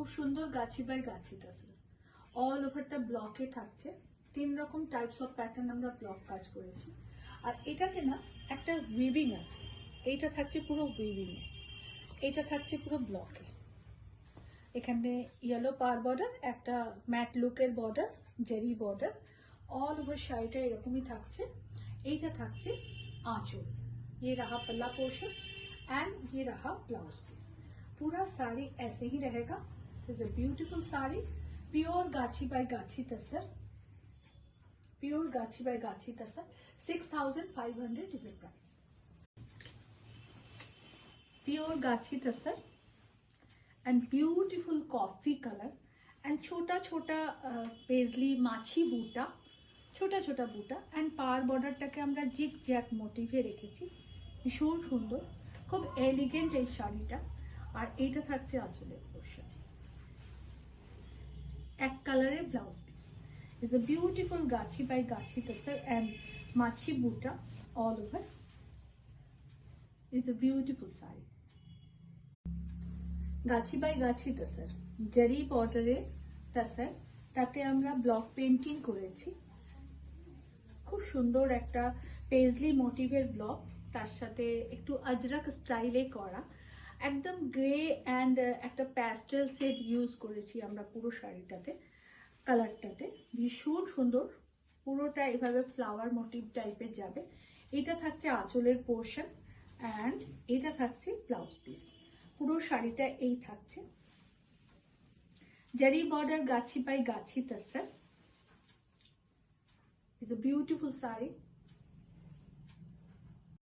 খুব সুন্দর গাছি by Gachhi তাসর, all ওভারটা ব্লকে থাকছে। 3 রকম টাইপস অফ প্যাটার্ন আমরা ব্লক কাজ করেছি। আর এটাতে না একটা উইভিং আছে, এইটা থাকছে পুরো উইভিংয়ে, এইটা থাকছে পুরো ব্লকে। এখানে ইয়েলো পার বর্ডার, একটা ম্যাট লুকের border, Jerry border, all over শাড়িটা এরকমই থাকছে। এইটা থাকছে आंचल, ये रहा पल्ला पोर्शन एंड ये रहा ब्लाउज पीस। पूरा साड़ी ऐसे ही रहेगा। Is a beautiful sari, pure Ghicha by Ghicha tussar, pure Ghicha by Ghicha tussar. 6500 is the price. Pure Ghicha tussar and beautiful coffee colour and छोटा छोटा पेजली माछी बूटा, छोटा छोटा बूटा एंड पार बॉर्डरटाके आमरा जिग जैक मोटिवे रेखेছি, भीषण सुंदर, खूब एलिगेंट এই শাড়িটা। আর এইটা থাকছে আঁচলের পোরশন, এক কালারের blouse piece. Is a beautiful Gachhi by Gachhi tussar and মাছি বুটা all over. Is a beautiful sari, Gachhi by গাছি তসর, জারি বর্ডারে তসর, তাতে আমরা ব্লক পেন্টিং করেছি। খুব সুন্দর একটা পেজলি মোটিভের ব্লক, তার সাথে একটু আজরাক স্টাইলে করা, একদম গ্রে অ্যান্ড একটা প্যাস্টেল শেড ইউজ করেছি আমরা পুরো শাড়িটাতে, কালারটাতে ভীষণ সুন্দর। পুরোটা এভাবে ফ্লাওয়ার মোটিভ টাইপের যাবে। এটা থাকছে আঁচলের পোর্শন অ্যান্ড এটা থাকছে ব্লাউজ পিস। পুরো শাড়িটা এই থাকছে, জারি border Gachhi by Gachhi tussar. It's a beautiful saree.